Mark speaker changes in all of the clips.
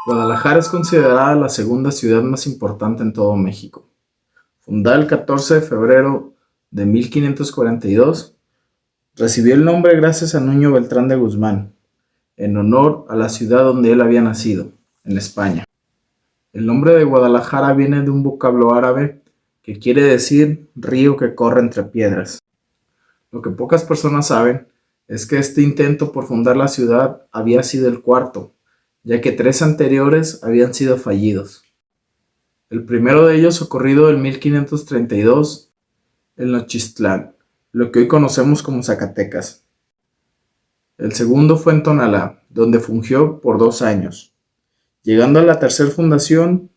Speaker 1: Guadalajara es considerada la segunda ciudad más importante en todo México. Fundada el 14 de febrero de 1542, recibió el nombre gracias a Nuño Beltrán de Guzmán, en honor a la ciudad donde él había nacido, en España. El nombre de Guadalajara viene de un vocablo árabe que quiere decir río que corre entre piedras. Lo que pocas personas saben es que este intento por fundar la ciudad había sido el cuarto, ya que 3 anteriores habían sido fallidos. El primero de ellos ocurrido en 1532 en Nochistlán, lo que hoy conocemos como Zacatecas. El segundo fue en Tonalá, donde fungió por 2 años, llegando a la tercera fundación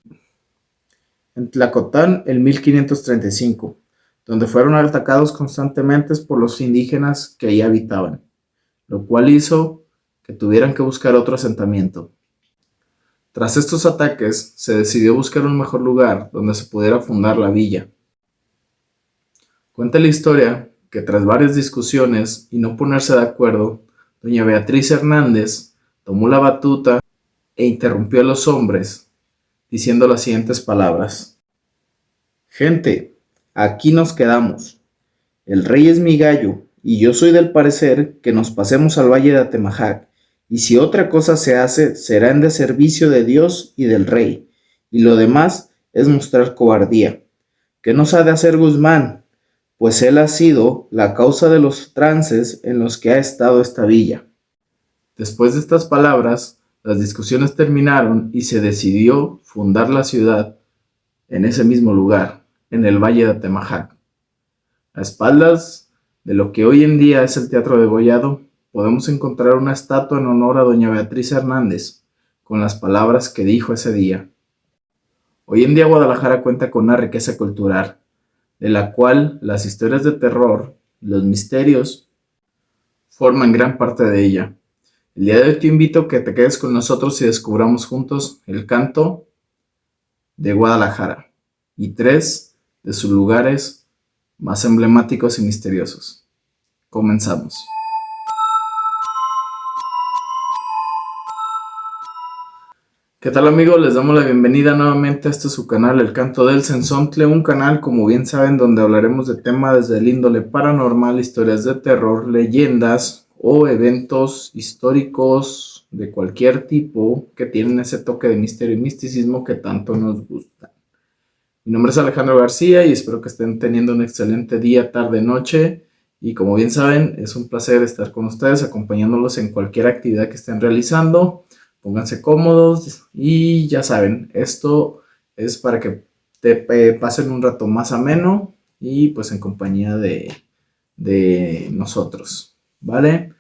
Speaker 1: en Tlacotán en 1535, donde fueron atacados constantemente por los indígenas que allí habitaban, lo cual hizo que tuvieran que buscar otro asentamiento. Tras estos ataques, se decidió buscar un mejor lugar donde se pudiera fundar la villa. Cuenta la historia que tras varias discusiones y no ponerse de acuerdo, doña Beatriz Hernández tomó la batuta e interrumpió a los hombres, diciendo las siguientes palabras: «Gente, aquí nos quedamos. El rey es mi gallo, y yo soy del parecer que nos pasemos al valle de Atemajac, y si otra cosa se hace, será en deservicio de Dios y del rey, y lo demás es mostrar cobardía. ¿Qué nos ha de hacer Guzmán? Pues él ha sido la causa de los trances en los que ha estado esta villa». Después de estas palabras, las discusiones terminaron y se decidió fundar la ciudad en ese mismo lugar, en el valle de Atemajac. A espaldas de lo que hoy en día es el Teatro de Degollado, podemos encontrar una estatua en honor a doña Beatriz Hernández, con las palabras que dijo ese día. Hoy en día Guadalajara cuenta con una riqueza cultural, de la cual las historias de terror y los misterios forman gran parte de ella. El día de hoy te invito a que te quedes con nosotros y descubramos juntos el canto de Guadalajara y 3 de sus lugares más emblemáticos y misteriosos. Comenzamos. ¿Qué tal, amigos? Les damos la bienvenida nuevamente a este su canal, El Canto del Cenzontle, un canal, como bien saben, donde hablaremos de temas desde el índole paranormal, historias de terror, leyendas o eventos históricos de cualquier tipo que tienen ese toque de misterio y misticismo que tanto nos gusta. Mi nombre es Alejandro García y espero que estén teniendo un excelente día, tarde, noche. Y como bien saben, es un placer estar con ustedes, acompañándolos en cualquier actividad que estén realizando. Pónganse cómodos y ya saben, esto es para que te pasen un rato más ameno y pues en compañía de nosotros, ¿vale?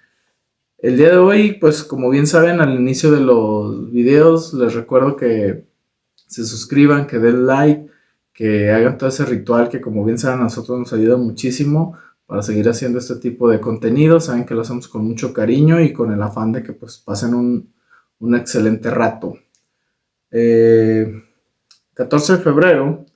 Speaker 1: El día de hoy, pues como bien saben, al inicio de los videos les recuerdo que se suscriban, que den like, que hagan todo ese ritual que, como bien saben, a nosotros nos ayuda muchísimo para seguir haciendo este tipo de contenido. Saben que lo hacemos con mucho cariño y con el afán de que pues pasen un excelente rato. 14 de febrero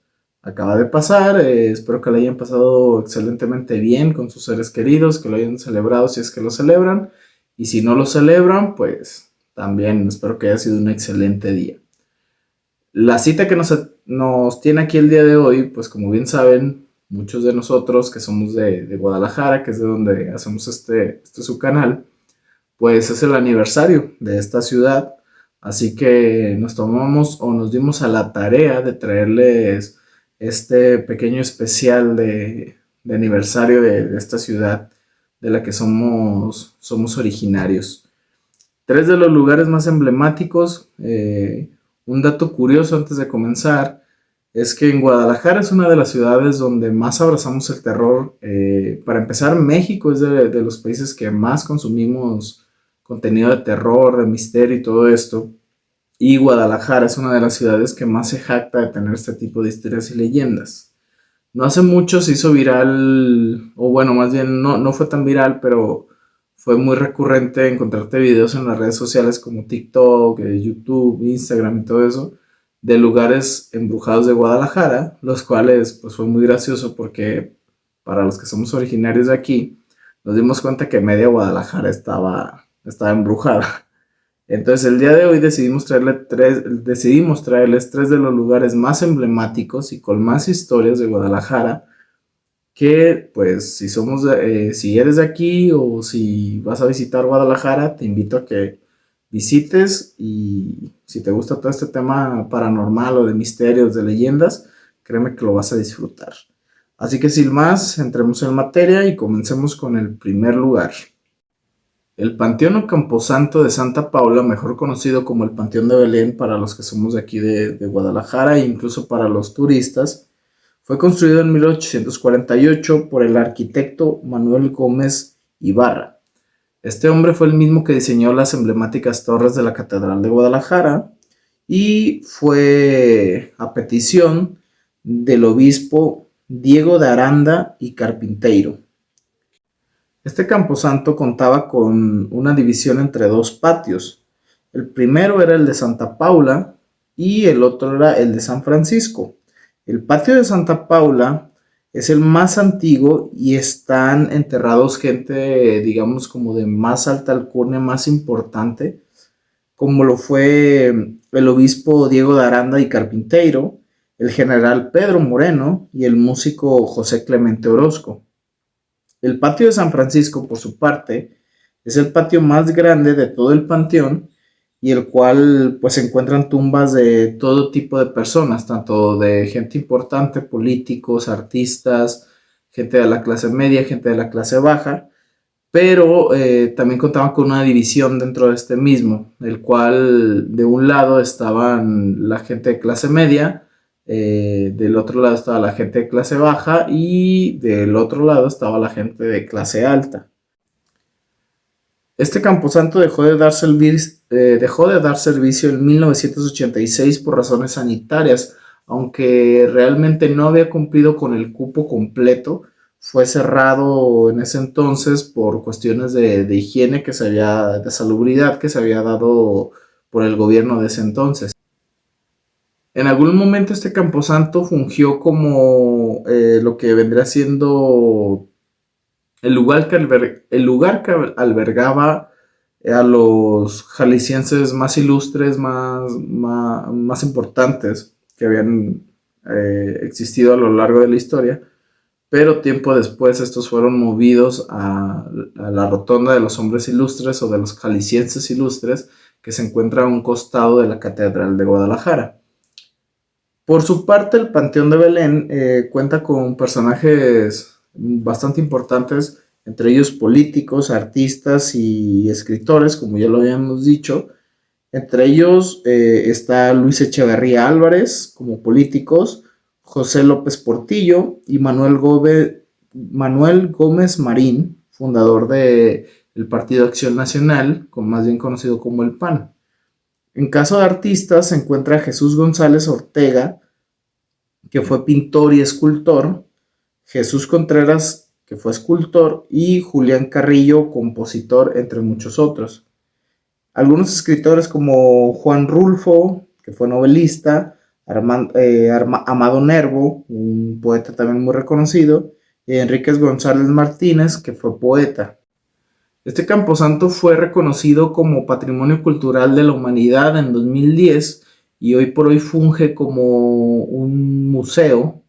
Speaker 1: acaba de pasar, espero que lo hayan pasado excelentemente bien con sus seres queridos, que lo hayan celebrado si es que lo celebran, y si no lo celebran, pues también espero que haya sido un excelente día. La cita que nos tiene aquí el día de hoy, pues como bien saben, muchos de nosotros que somos de Guadalajara, que es de donde hacemos este su canal, pues es el aniversario de esta ciudad, así que nos tomamos o nos dimos a la tarea de traerles este pequeño especial de aniversario de esta ciudad de la que somos originarios. 3 de los lugares más emblemáticos. Un dato curioso antes de comenzar es que en Guadalajara es una de las ciudades donde más abrazamos el terror. Para empezar, México es de los países que más consumimos contenido de terror, de misterio y todo esto. Y Guadalajara es una de las ciudades que más se jacta de tener este tipo de historias y leyendas. No hace mucho se hizo viral, o bueno, más bien no fue tan viral, pero fue muy recurrente encontrarte videos en las redes sociales como TikTok, YouTube, Instagram y todo eso, de lugares embrujados de Guadalajara, los cuales pues fue muy gracioso porque para los que somos originarios de aquí, nos dimos cuenta que media Guadalajara estaba embrujada. Entonces el día de hoy decidimos traerles tres de los lugares más emblemáticos y con más historias de Guadalajara, que pues si eres de aquí o si vas a visitar Guadalajara, te invito a que visites, y si te gusta todo este tema paranormal o de misterios, de leyendas, créeme que lo vas a disfrutar. Así que sin más, entremos en materia y comencemos con el primer lugar. El Panteón o Camposanto de Santa Paula, mejor conocido como el Panteón de Belén para los que somos de aquí de Guadalajara e incluso para los turistas, fue construido en 1848 por el arquitecto Manuel Gómez Ibarra. Este hombre fue el mismo que diseñó las emblemáticas torres de la Catedral de Guadalajara y fue a petición del obispo Diego de Aranda y Carpinteiro. Este camposanto contaba con una división entre dos patios. El primero era el de Santa Paula y el otro era el de San Francisco. El patio de Santa Paula es el más antiguo y están enterrados gente, digamos, como de más alta alcurnia, más importante, como lo fue el obispo Diego de Aranda y Carpinteiro, el general Pedro Moreno y el músico José Clemente Orozco. El patio de San Francisco, por su parte, es el patio más grande de todo el panteón y el cual pues se encuentran tumbas de todo tipo de personas, tanto de gente importante, políticos, artistas, gente de la clase media, gente de la clase baja, pero también contaban con una división dentro de este mismo, el cual de un lado estaban la gente de clase media, del otro lado estaba la gente de clase baja y del otro lado estaba la gente de clase alta. Este camposanto dejó de dar servicio en 1986 por razones sanitarias, aunque realmente no había cumplido con el cupo completo. Fue cerrado en ese entonces por cuestiones de higiene de salubridad que se había dado por el gobierno de ese entonces. En algún momento este camposanto fungió como lo que vendría siendo el lugar que albergaba a los jaliscienses más ilustres, más importantes que habían existido a lo largo de la historia, pero tiempo después estos fueron movidos a la rotonda de los hombres ilustres o de los jaliscienses ilustres, que se encuentra a un costado de la Catedral de Guadalajara. Por su parte, el Panteón de Belén cuenta con personajes bastante importantes, entre ellos políticos, artistas y escritores, como ya lo habíamos dicho. Entre ellos está Luis Echeverría Álvarez como políticos, José López Portillo y Manuel Gómez Marín, fundador del Partido Acción Nacional, más bien conocido como el PAN. En caso de artistas se encuentra Jesús González Ortega, que fue pintor y escultor, Jesús Contreras, que fue escultor, y Julián Carrillo, compositor, entre muchos otros. Algunos escritores como Juan Rulfo, que fue novelista, Amado Nervo, un poeta también muy reconocido, y Enríquez González Martínez, que fue poeta. Este camposanto fue reconocido como Patrimonio Cultural de la Humanidad en 2010 y hoy por hoy funge como un museo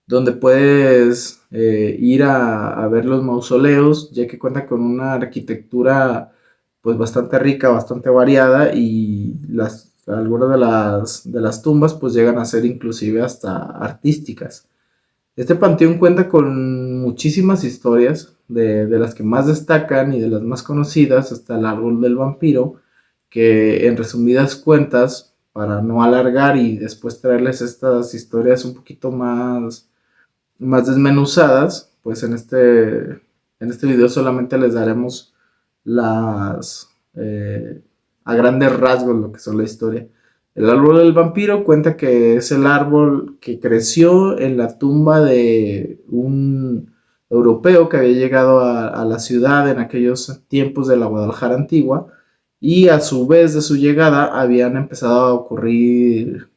Speaker 1: donde puedes ir a ver los mausoleos, ya que cuenta con una arquitectura pues bastante rica, bastante variada, y algunas de las tumbas pues llegan a ser inclusive hasta artísticas. Este panteón cuenta con muchísimas historias, de las que más destacan y de las más conocidas está el árbol del vampiro, que en resumidas cuentas, para no alargar y después traerles estas historias un poquito más desmenuzadas, pues en este video solamente les daremos a grandes rasgos lo que son la historia. El árbol del vampiro cuenta que es el árbol que creció en la tumba de un europeo que había llegado a la ciudad en aquellos tiempos de la Guadalajara antigua, y a su vez de su llegada habían empezado a ocurrir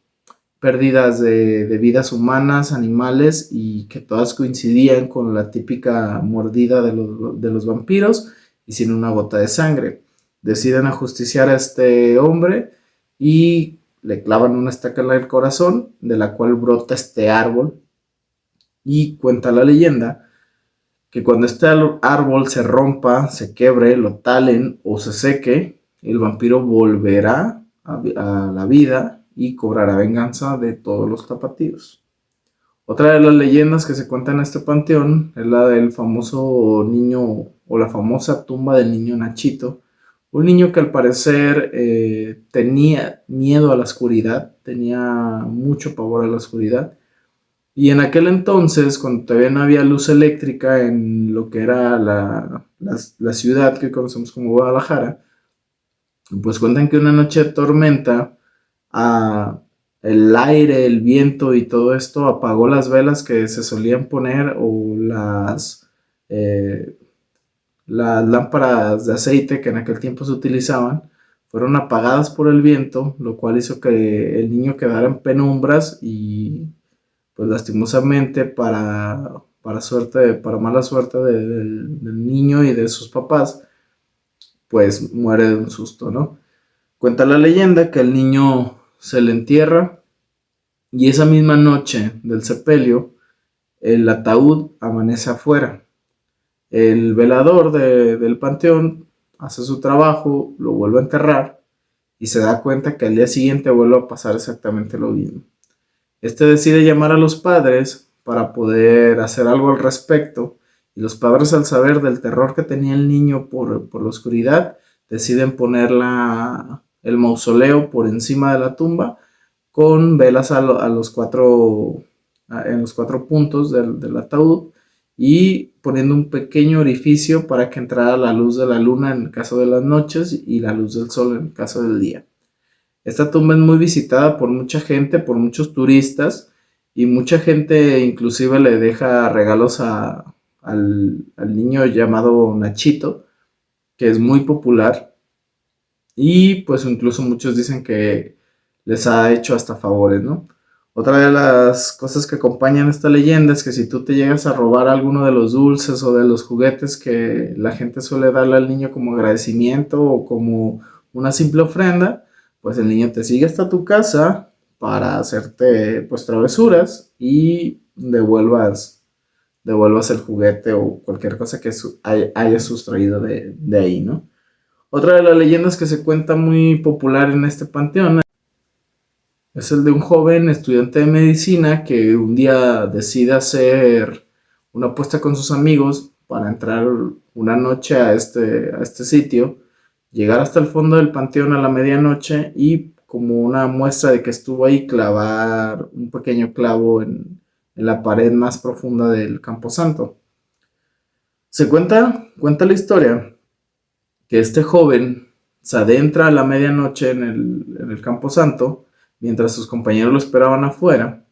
Speaker 1: pérdidas de vidas humanas, animales, y que todas coincidían con la típica mordida de los vampiros y sin una gota de sangre. deciden ajusticiar a este hombre y le clavan una estaca en el corazón, de la cual brota este árbol. Y cuenta la leyenda que cuando este árbol se rompa, se quebre, lo talen o se seque, el vampiro volverá a la vida y cobrará venganza de todos los tapatíos. Otra de las leyendas que se cuenta en este panteón es la del famoso niño o la famosa tumba del niño Nachito, un niño que al parecer tenía miedo a la oscuridad, tenía mucho pavor a la oscuridad. Y en aquel entonces, cuando todavía no había luz eléctrica en lo que era la ciudad que conocemos como Guadalajara, pues cuentan que una noche de tormenta, a el aire, el viento y todo esto apagó las velas que se solían poner o eh, las lámparas de aceite que en aquel tiempo se utilizaban, fueron apagadas por el viento, lo cual hizo que el niño quedara en penumbras y pues lastimosamente para mala suerte del niño y de sus papás, pues muere de un susto, ¿no? Cuenta la leyenda que el niño se le entierra y esa misma noche del sepelio, el ataúd amanece afuera. El velador del panteón hace su trabajo, lo vuelve a enterrar y se da cuenta que al día siguiente vuelve a pasar exactamente lo mismo. Este decide llamar a los padres para poder hacer algo al respecto y los padres, al saber del terror que tenía el niño por la oscuridad, deciden poner el mausoleo por encima de la tumba con velas en los cuatro puntos del ataúd y poniendo un pequeño orificio para que entrara la luz de la luna en el caso de las noches y la luz del sol en el caso del día. Esta tumba es muy visitada por mucha gente, por muchos turistas, y mucha gente inclusive le deja regalos al niño llamado Nachito, que es muy popular, y pues incluso muchos dicen que les ha hecho hasta favores, ¿no? Otra de las cosas que acompañan esta leyenda es que si tú te llegas a robar alguno de los dulces o de los juguetes que la gente suele darle al niño como agradecimiento o como una simple ofrenda, pues el niño te sigue hasta tu casa para hacerte pues travesuras y devuelvas el juguete o cualquier cosa que haya sustraído de ahí, ¿no? Otra de las leyendas que se cuenta muy popular en este panteón es el de un joven estudiante de medicina que un día decide hacer una apuesta con sus amigos para entrar una noche a este sitio, llegar hasta el fondo del panteón a la medianoche y como una muestra de que estuvo ahí, clavar un pequeño clavo en la pared más profunda del camposanto. Cuenta la historia que este joven se adentra a la medianoche en el camposanto mientras sus compañeros lo esperaban afuera,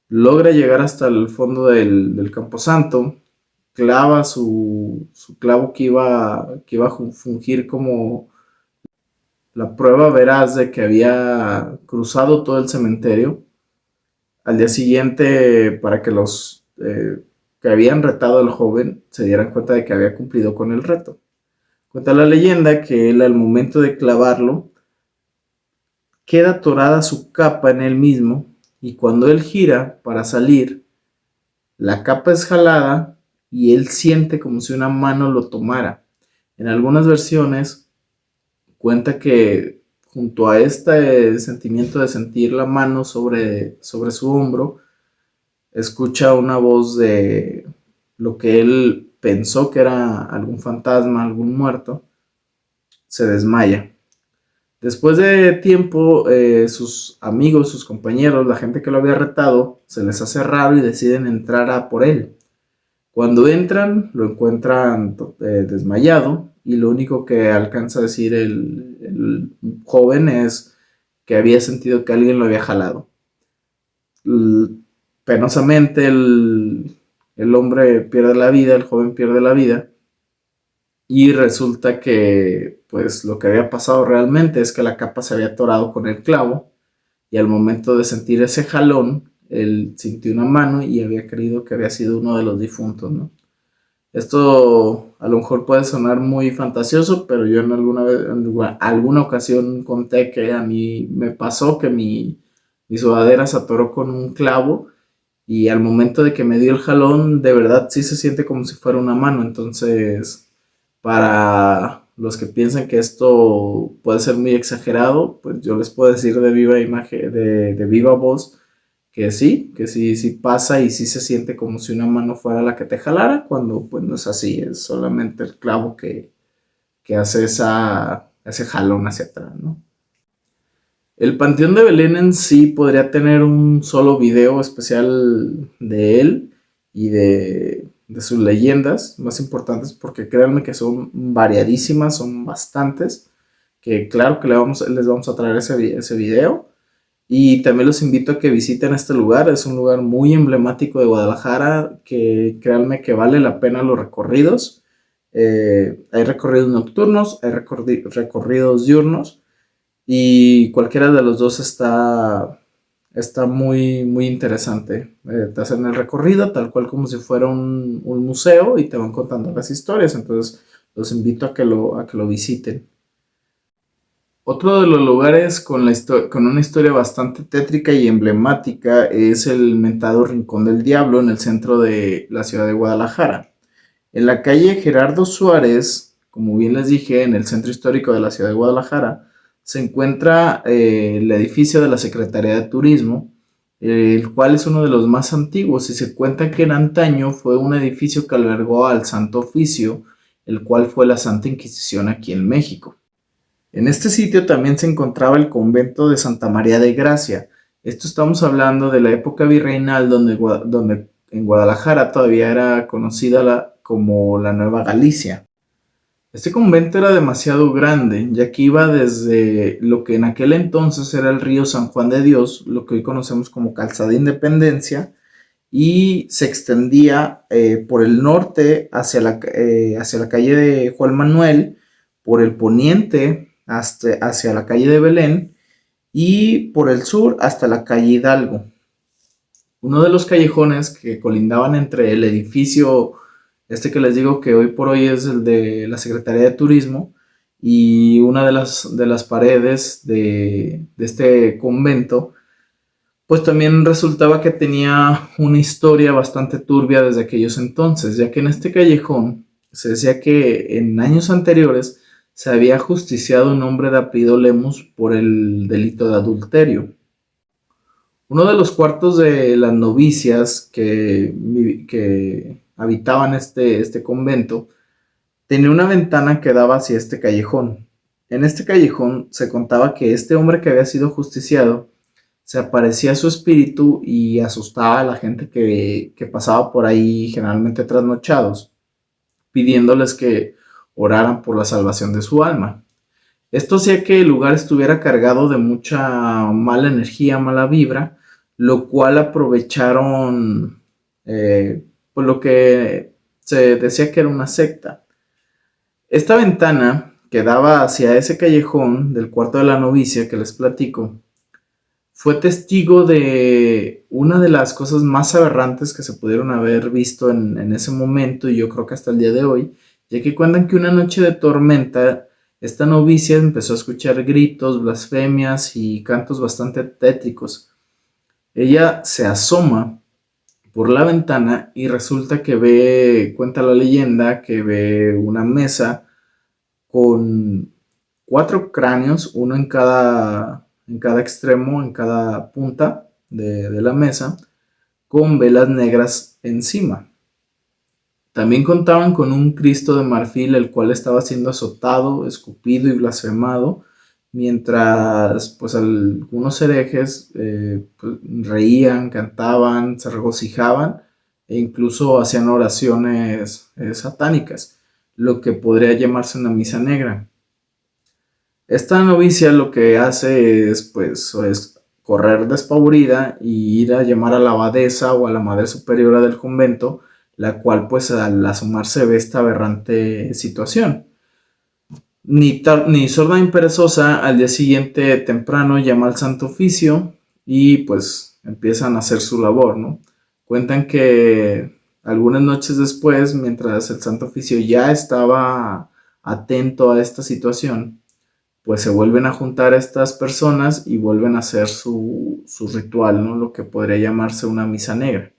Speaker 1: logra llegar hasta el fondo del camposanto, clava su clavo que iba a fungir como la prueba veraz de que había cruzado todo el cementerio. Al día siguiente, para que los que habían retado al joven se dieran cuenta de que había cumplido con el reto. Cuenta la leyenda que él, al momento de clavarlo, queda atorada su capa en él mismo y cuando él gira para salir, la capa es jalada y él siente como si una mano lo tomara. En algunas versiones cuenta que junto a este sentimiento de sentir la mano sobre su hombro, escucha una voz de lo que él pensó que era algún fantasma, algún muerto, se desmaya. Después de tiempo, sus amigos, sus compañeros, la gente que lo había retado, se les hace raro y deciden entrar a por él. Cuando entran, lo encuentran desmayado y lo único que alcanza a decir el joven es que había sentido que alguien lo había jalado. Penosamente el hombre pierde la vida, el joven pierde la vida y resulta que pues lo que había pasado realmente es que la capa se había atorado con el clavo y al momento de sentir ese jalón, él sintió una mano y había creído que había sido uno de los difuntos, ¿no? Esto a lo mejor puede sonar muy fantasioso, pero yo alguna ocasión conté que a mí me pasó que mi sudadera se atoró con un clavo y al momento de que me dio el jalón, de verdad sí se siente como si fuera una mano. Entonces, para los que piensan que esto puede ser muy exagerado, pues yo les puedo decir de viva imagen, de viva voz, que sí, sí pasa y sí se siente como si una mano fuera la que te jalara, cuando pues no es así, es solamente el clavo que hace ese jalón hacia atrás, ¿no? El Panteón de Belén en sí podría tener un solo video especial de él y de sus leyendas más importantes, porque créanme que son variadísimas, son bastantes, que claro que les vamos a traer ese video. Y también los invito a que visiten este lugar, es un lugar muy emblemático de Guadalajara, que créanme que vale la pena los recorridos. Hay recorridos nocturnos, hay recorridos diurnos y cualquiera de los dos está muy, muy interesante. Te hacen el recorrido tal cual como si fuera un museo y te van contando las historias, entonces los invito a que lo visiten. Otro de los lugares con una historia bastante tétrica y emblemática es el mentado Rincón del Diablo en el centro de la ciudad de Guadalajara. En la calle Gerardo Suárez, como bien les dije, en el centro histórico de la ciudad de Guadalajara, se encuentra el edificio de la Secretaría de Turismo, el cual es uno de los más antiguos y se cuenta que en antaño fue un edificio que albergó al Santo Oficio, el cual fue la Santa Inquisición aquí en México. En este sitio también se encontraba el convento de Santa María de Gracia. Esto estamos hablando de la época virreinal donde en Guadalajara todavía era conocida como la Nueva Galicia. Este convento era demasiado grande, ya que iba desde lo que en aquel entonces era el río San Juan de Dios, lo que hoy conocemos como Calzada Independencia, y se extendía por el norte hacia la calle de Juan Manuel, por el poniente hacia la calle de Belén y por el sur hasta la calle Hidalgo. Uno de los callejones que colindaban entre el edificio, este que les digo que hoy por hoy es el de la Secretaría de Turismo, y una de las paredes de este convento, pues también resultaba que tenía una historia bastante turbia desde aquellos entonces, ya que en este callejón se decía que en años anteriores se había justiciado un hombre de apellido Lemus por el delito de adulterio. Uno de los cuartos de las novicias que habitaban este convento tenía una ventana que daba hacia este callejón. En este callejón se contaba que este hombre que había sido justiciado se aparecía su espíritu y asustaba a la gente que pasaba por ahí, generalmente trasnochados, pidiéndoles que oraran por la salvación de su alma. Esto hacía que el lugar estuviera cargado de mucha mala energía, mala vibra, lo cual aprovecharon, por lo que se decía que era una secta. Esta ventana que daba hacia ese callejón del cuarto de la novicia que les platico, fue testigo de una de las cosas más aberrantes que se pudieron haber visto en ese momento, y yo creo que hasta el día de hoy, ya que cuentan que una noche de tormenta, esta novicia empezó a escuchar gritos, blasfemias y cantos bastante tétricos. Ella se asoma por la ventana y resulta que cuenta la leyenda, que ve una mesa con 4 cráneos, uno en cada extremo, en cada punta de la mesa, con velas negras encima. También contaban con un Cristo de marfil, el cual estaba siendo azotado, escupido y blasfemado, mientras pues algunos herejes pues, reían, cantaban, se regocijaban e incluso hacían oraciones satánicas, lo que podría llamarse una misa negra. Esta novicia lo que hace es, pues, es correr despavorida y ir a llamar a la abadesa o a la madre superiora del convento, la cual, pues, al asomarse ve esta aberrante situación. Ni sorda ni perezosa, al día siguiente temprano llama al Santo Oficio y, pues, empiezan a hacer su labor, ¿no? Cuentan que algunas noches después, mientras el Santo Oficio ya estaba atento a esta situación, pues se vuelven a juntar estas personas y vuelven a hacer su ritual, ¿no? Lo que podría llamarse una misa negra.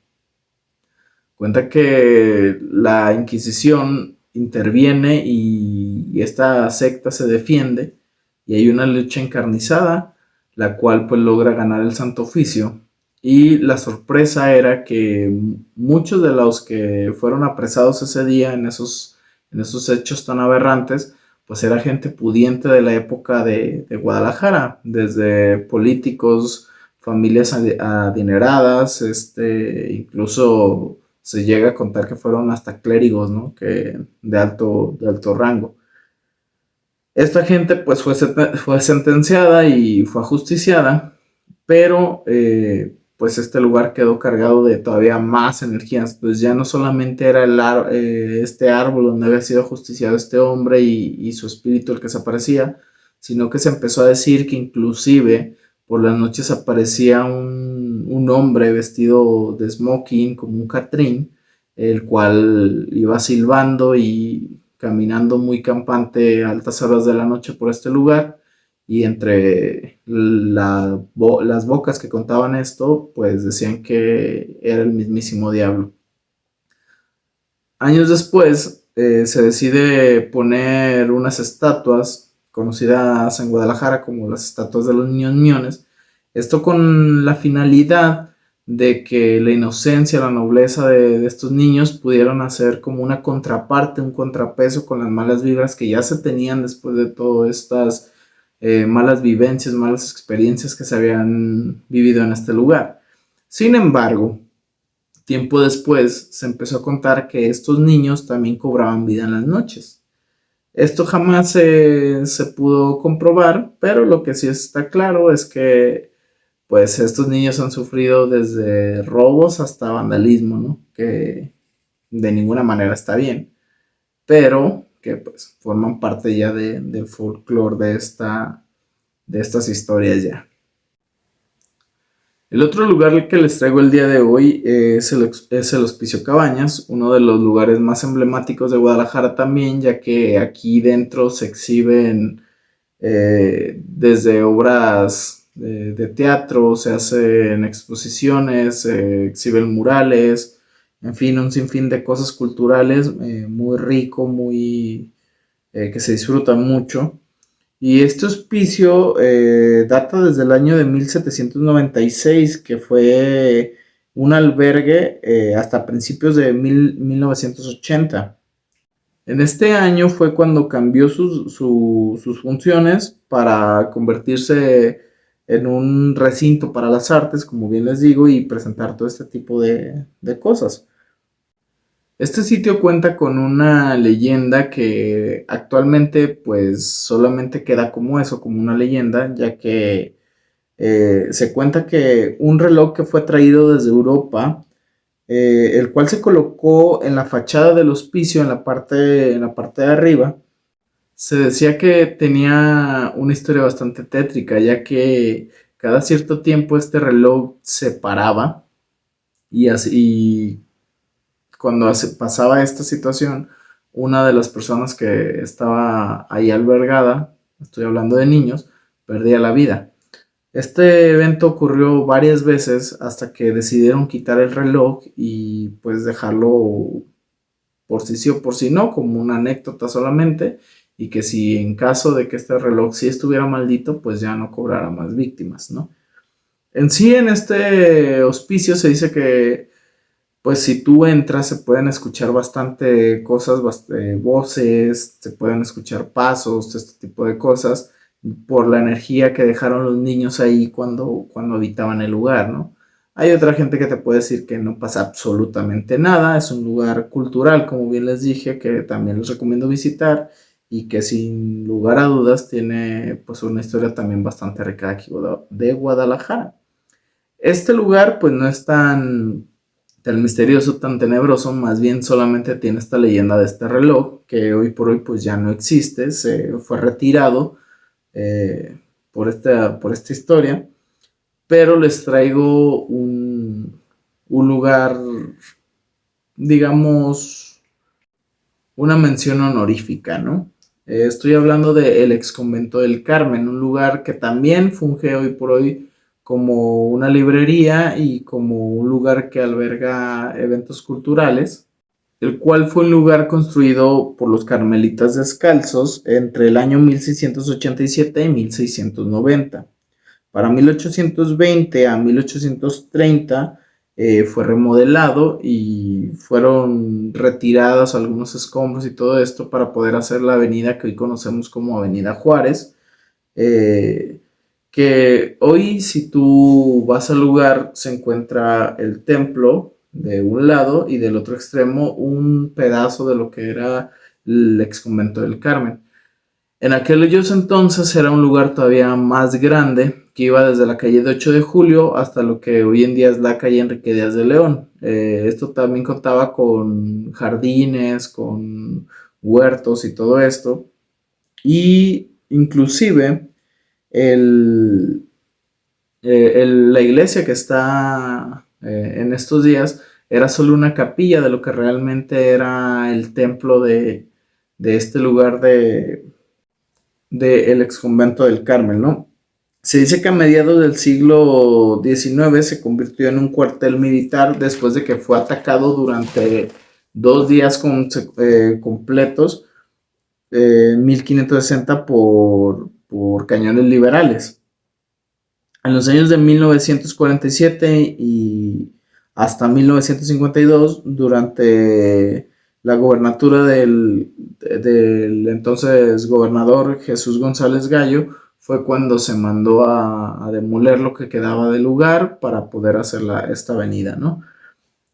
Speaker 1: Cuenta que la Inquisición interviene y esta secta se defiende y hay una lucha encarnizada, la cual pues logra ganar el Santo Oficio. Y la sorpresa era que muchos de los que fueron apresados ese día en esos hechos tan aberrantes, pues era gente pudiente de la época de Guadalajara, desde políticos, familias adineradas, incluso se llega a contar que fueron hasta clérigos, ¿no? Que de alto rango. Esta gente pues fue sentenciada y fue ajusticiada, pero pues este lugar quedó cargado de todavía más energías. Pues ya no solamente era este árbol donde había sido ajusticiado este hombre y su espíritu el que se aparecía, sino que se empezó a decir que inclusive por las noches aparecía un hombre vestido de smoking como un catrín, el cual iba silbando y caminando muy campante a altas horas de la noche por este lugar, y entre las bocas que contaban esto, pues decían que era el mismísimo diablo. Años después se decide poner unas estatuas conocidas en Guadalajara como las estatuas de los niños miones, esto con la finalidad de que la inocencia, la nobleza de estos niños pudieran hacer como una contraparte, un contrapeso con las malas vibras que ya se tenían después de todas estas malas vivencias, malas experiencias que se habían vivido en este lugar. Sin embargo, tiempo después se empezó a contar que estos niños también cobraban vida en las noches. Esto jamás se pudo comprobar, pero lo que sí está claro es que pues estos niños han sufrido desde robos hasta vandalismo, ¿no? Que de ninguna manera está bien, pero que pues forman parte ya del folclore de estas historias ya. El otro lugar que les traigo el día de hoy es el Hospicio Cabañas, uno de los lugares más emblemáticos de Guadalajara también, ya que aquí dentro se exhiben desde obras de teatro, se hacen exposiciones, se exhiben murales, en fin, un sinfín de cosas culturales, muy rico, que se disfrutan mucho. Y este hospicio data desde el año de 1796, que fue un albergue hasta principios de 1980. En este año fue cuando cambió sus funciones para convertirse en un recinto para las artes, como bien les digo, y presentar todo este tipo de cosas. Este sitio cuenta con una leyenda que actualmente pues solamente queda como eso, como una leyenda, ya que se cuenta que un reloj que fue traído desde Europa, el cual se colocó en la fachada del hospicio en la parte de arriba, se decía que tenía una historia bastante tétrica, ya que cada cierto tiempo este reloj se paraba y así cuando pasaba esta situación, una de las personas que estaba ahí albergada, estoy hablando de niños, perdía la vida. Este evento ocurrió varias veces hasta que decidieron quitar el reloj y pues dejarlo por si sí o por si no, como una anécdota solamente, y que si en caso de que este reloj sí estuviera maldito, pues ya no cobrara más víctimas, ¿no? En sí, en este hospicio se dice que pues si tú entras se pueden escuchar bastante cosas, voces, se pueden escuchar pasos, este tipo de cosas, por la energía que dejaron los niños ahí cuando habitaban el lugar, ¿no? Hay otra gente que te puede decir que no pasa absolutamente nada, es un lugar cultural, como bien les dije, que también les recomiendo visitar y que sin lugar a dudas tiene pues una historia también bastante rica aquí de Guadalajara. Este lugar pues no es tan misterioso, tan tenebroso, más bien solamente tiene esta leyenda de este reloj que hoy por hoy pues ya no existe, se fue retirado eh, por esta historia, pero les traigo un lugar digamos, una mención honorífica, ¿no? Estoy hablando del ex convento del Carmen, un lugar que también funge hoy por hoy como una librería y como un lugar que alberga eventos culturales, el cual fue un lugar construido por los carmelitas descalzos entre el año 1687 y 1690. Para 1820 a 1830 fue remodelado y fueron retirados algunos escombros y todo esto para poder hacer la avenida que hoy conocemos como Avenida Juárez, eh, que hoy si tú vas al lugar se encuentra el templo de un lado y del otro extremo un pedazo de lo que era el ex convento del Carmen. En aquellos entonces era un lugar todavía más grande que iba desde la calle de 8 de Julio hasta lo que hoy en día es la calle Enrique Díaz de León. Esto también contaba con jardines, con huertos y todo esto. Y inclusive la iglesia que está en estos días era solo una capilla de lo que realmente era el templo de este lugar del ex convento del Carmel, ¿no? Se dice que a mediados del siglo XIX se convirtió en un cuartel militar después de que fue atacado durante 2 días completos en 1560 por cañones liberales. En los años de 1947 y hasta 1952, durante la gobernatura del entonces gobernador Jesús González Gallo, fue cuando se mandó a demoler lo que quedaba del lugar para poder hacer esta avenida, ¿no?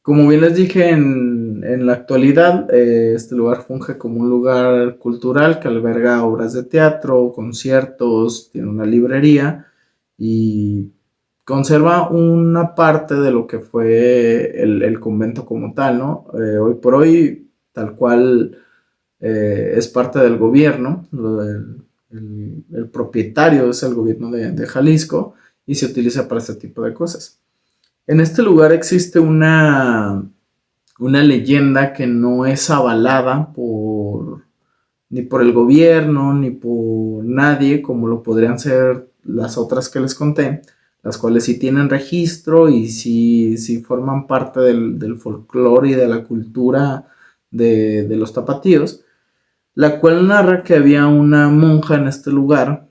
Speaker 1: Como bien les dije, en la actualidad este lugar funge como un lugar cultural que alberga obras de teatro, conciertos, tiene una librería y conserva una parte de lo que fue el convento como tal, ¿no? Hoy por hoy, tal cual es parte del gobierno, el propietario es el gobierno de Jalisco y se utiliza para este tipo de cosas. En este lugar existe una leyenda que no es avalada ni por el gobierno ni por nadie, como lo podrían ser las otras que les conté, las cuales sí tienen registro y sí forman parte del folclore y de la cultura de los tapatíos, la cual narra que había una monja en este lugar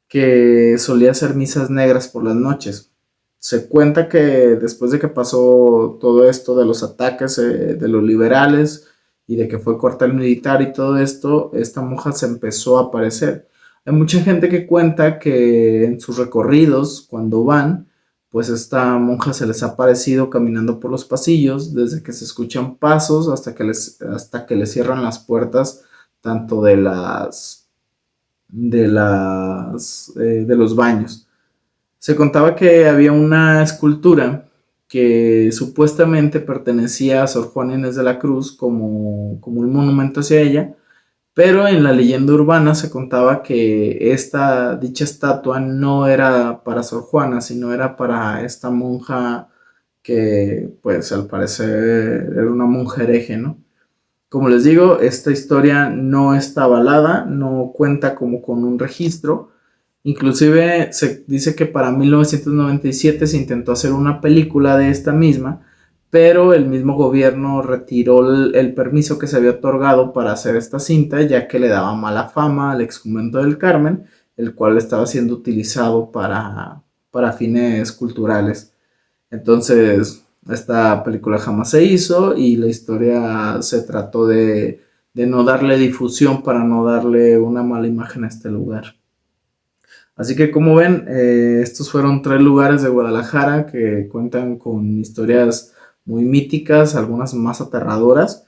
Speaker 1: que solía hacer misas negras por las noches. Se cuenta que después de que pasó todo esto de los ataques de los liberales y de que fue cuartel militar y todo esto, esta monja se empezó a aparecer. Hay mucha gente que cuenta que en sus recorridos, cuando van, pues esta monja se les ha aparecido caminando por los pasillos, desde que se escuchan pasos hasta que les cierran las puertas, tanto de los baños. Se contaba que había una escultura que supuestamente pertenecía a Sor Juana Inés de la Cruz como un monumento hacia ella, pero en la leyenda urbana se contaba que dicha estatua no era para Sor Juana, sino era para esta monja que pues al parecer era una monja hereje, ¿no? Como les digo, esta historia no está avalada, no cuenta como con un registro. Inclusive se dice que para 1997 se intentó hacer una película de esta misma, pero el mismo gobierno retiró el permiso que se había otorgado para hacer esta cinta, ya que le daba mala fama al ex convento del Carmen, el cual estaba siendo utilizado para fines culturales. Entonces, esta película jamás se hizo y la historia se trató de no darle difusión para no darle una mala imagen a este lugar. Así que como ven, estos fueron 3 lugares de Guadalajara que cuentan con historias muy míticas, algunas más aterradoras,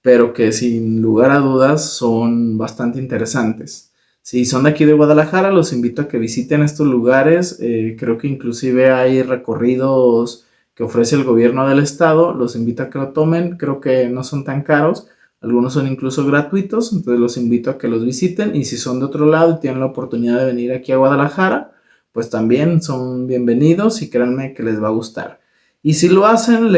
Speaker 1: pero que sin lugar a dudas son bastante interesantes. Si son de aquí de Guadalajara, los invito a que visiten estos lugares. Creo que inclusive hay recorridos que ofrece el gobierno del estado. Los invito a que lo tomen. Creo que no son tan caros. Algunos son incluso gratuitos. Entonces los invito a que los visiten. Y si son de otro lado y tienen la oportunidad de venir aquí a Guadalajara, pues también son bienvenidos y créanme que les va a gustar. Y si lo hacen,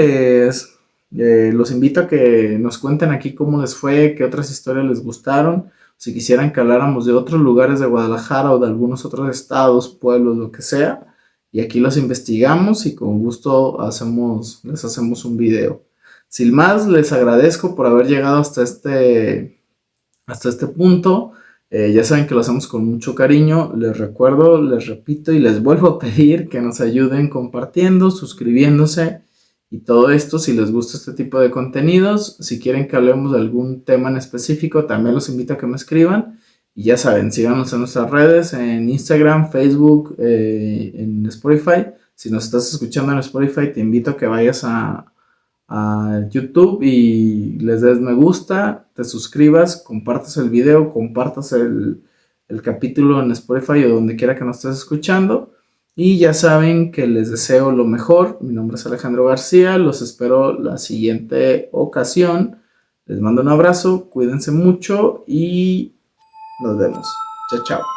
Speaker 1: Los invito a que nos cuenten aquí cómo les fue, qué otras historias les gustaron, si quisieran que habláramos de otros lugares de Guadalajara o de algunos otros estados, pueblos, lo que sea. Y aquí los investigamos y con gusto les hacemos un video. Sin más, les agradezco por haber llegado hasta este punto. Ya saben que lo hacemos con mucho cariño. Les recuerdo, les repito y les vuelvo a pedir que nos ayuden compartiendo, suscribiéndose y todo esto si les gusta este tipo de contenidos. Si quieren que hablemos de algún tema en específico, también los invito a que me escriban. Y ya saben, síganos en nuestras redes, en Instagram, Facebook, en Spotify. Si nos estás escuchando en Spotify, te invito a que vayas a YouTube y les des me gusta, te suscribas, compartas el video, compartas el capítulo en Spotify o donde quiera que nos estés escuchando. Y ya saben que les deseo lo mejor. Mi nombre es Alejandro García, los espero la siguiente ocasión. Les mando un abrazo, cuídense mucho y nos vemos. Chao, chao.